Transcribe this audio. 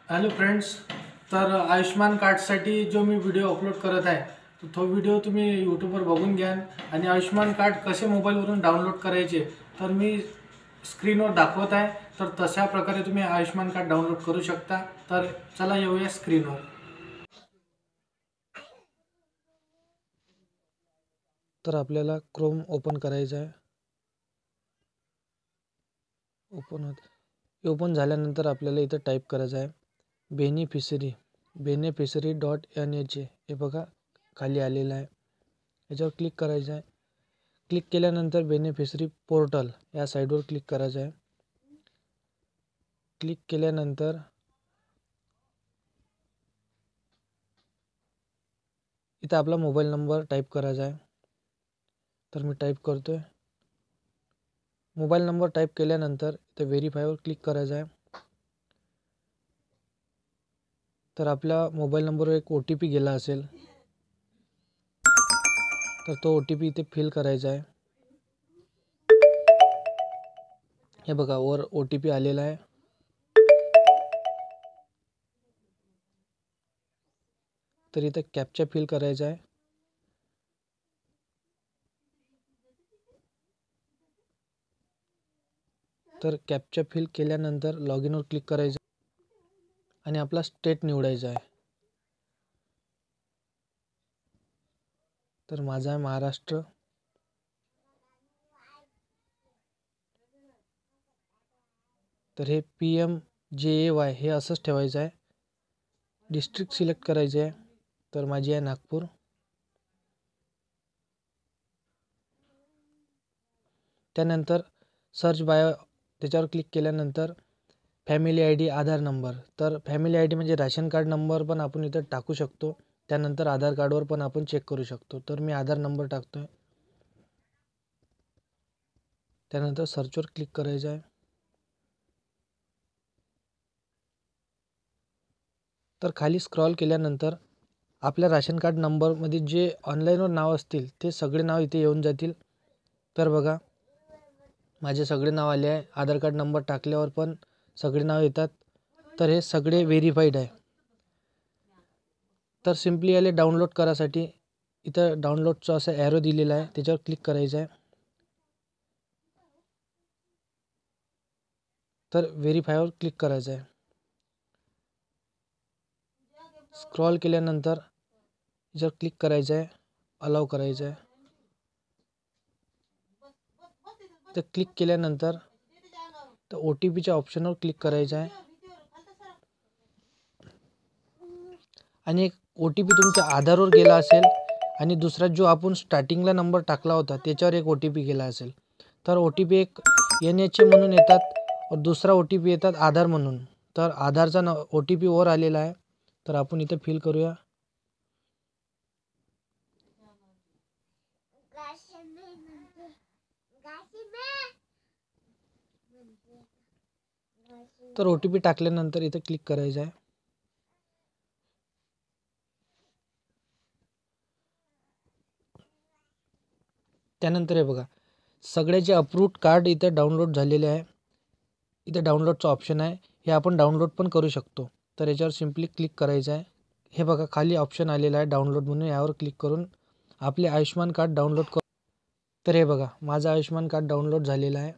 Hello friends, तर आयुष्मान कार्डसाठी जो मी व्हिडिओ अपलोड करत आहे तर तो व्हिडिओ तुम्ही यूट्यूबवर बघून घ्या आणि आयुष्मान कार्ड कसे मोबाईलवरून डाउनलोड करायचे तर मी स्क्रीनवर दाखवत आहे. तर तशा प्रकारे तुम्ही आयुष्मान कार्ड डाउनलोड करू शकता. तर चला येऊया स्क्रीनवर. तर आपल्याला क्रोम ओपन करायचं आहे. ओपन झाल्यानंतर आपल्याला इथं टाईप करायचं आहे beneficiary.nh. हे बघा खाली आलेलं आहे. याच्यावर क्लिक करायचं आहे. क्लिक केल्यानंतर बेनिफिशरी पोर्टल या साईडवर क्लिक करायचं आहे. क्लिक केल्यानंतर इथं आपला मोबाईल नंबर टाईप करायचा आहे. तर मी टाईप करतोय. मोबाईल नंबर टाईप केल्यानंतर इथं व्हेरीफायवर क्लिक करायचं आहे. तर आपल्या मोबाईल नंबरवर एक OTP गेला असेल तर तो OTP इथे फिल करायचा आहे. हे बघा वर OTP आलेला आहे. तर इथं कॅप्चा फिल करायचा आहे. तर कॅप्चा फिल केल्यानंतर लॉग इनवर क्लिक करायचं आणि आपला स्टेट निवडायचा आहे. तर माझा आहे महाराष्ट्र. तर हे PMJAY हे असंच ठेवायचं आहे. डिस्ट्रिक्ट सिलेक्ट करायचे आहे. तर माझी आहे नागपूर. त्यानंतर सर्च बाय त्याच्यावर क्लिक केल्यानंतर फॅमिली ID आधार नंबर. तर फॅमिली ID म्हणजे राशन कार्ड नंबर पण आपण इथं टाकू शकतो. त्यानंतर आधार कार्डवर पण आपण चेक करू शकतो. तर मी आधार नंबर टाकतोय. त्यानंतर सर्चवर क्लिक करायचं आहे. तर खाली स्क्रॉल केल्यानंतर आपल्या राशन कार्ड नंबरमध्ये जे ऑनलाईनवर नाव असतील ते सगळे नाव इथे येऊन जातील. तर बघा माझे सगळे नाव आले आहे. आधार कार्ड नंबर टाकल्यावर पण सगळे नाव येतात. तर हे सगळे व्हेरीफाईड आहे. तर सिम्पली याला डाउनलोड करायसाठी इथं डाउनलोडचं असं ॲरो दिलेला आहे, त्याच्यावर क्लिक करायचं आहे. तर व्हेरीफायवर क्लिक करायचं आहे. स्क्रॉल केल्यानंतर याच्यावर क्लिक करायचं आहे, अलाउ करायचं आहे. तर क्लिक केल्यानंतर तर OTPच्या ऑप्शनवर क्लिक करायचं आहे आणि एक OTP तुमच्या आधारवर गेला असेल आणि दुसरा जो आपण स्टार्टिंगला नंबर टाकला होता त्याच्यावर एक OTP गेला असेल. तर OTP एक NHA म्हणून येतात और दुसरा OTP येतात आधार म्हणून. तर आधारचा OTP वर आलेला आहे. तर आपण इथे फिल करूया. तर OTP टाकल्यानंतर इथे क्लिक करायचं आहे. त्यानंतर हे बघा सगळ्याचे अप्रूव्ड कार्ड इथे डाउनलोड झालेले आहे. इथे डाउनलोडचं ऑप्शन आहे. हे आपण डाउनलोड पण करू शकतो. तर याच्यावर सिम्पली क्लिक करायचं आहे. हे बघा खाली ऑप्शन आलेला आहे डाउनलोड म्हणून. यावर क्लिक करून आपले आयुष्मान कार्ड डाउनलोड कर. तर हे बघा माझं आयुष्मान कार्ड डाउनलोड झालेलं आहे.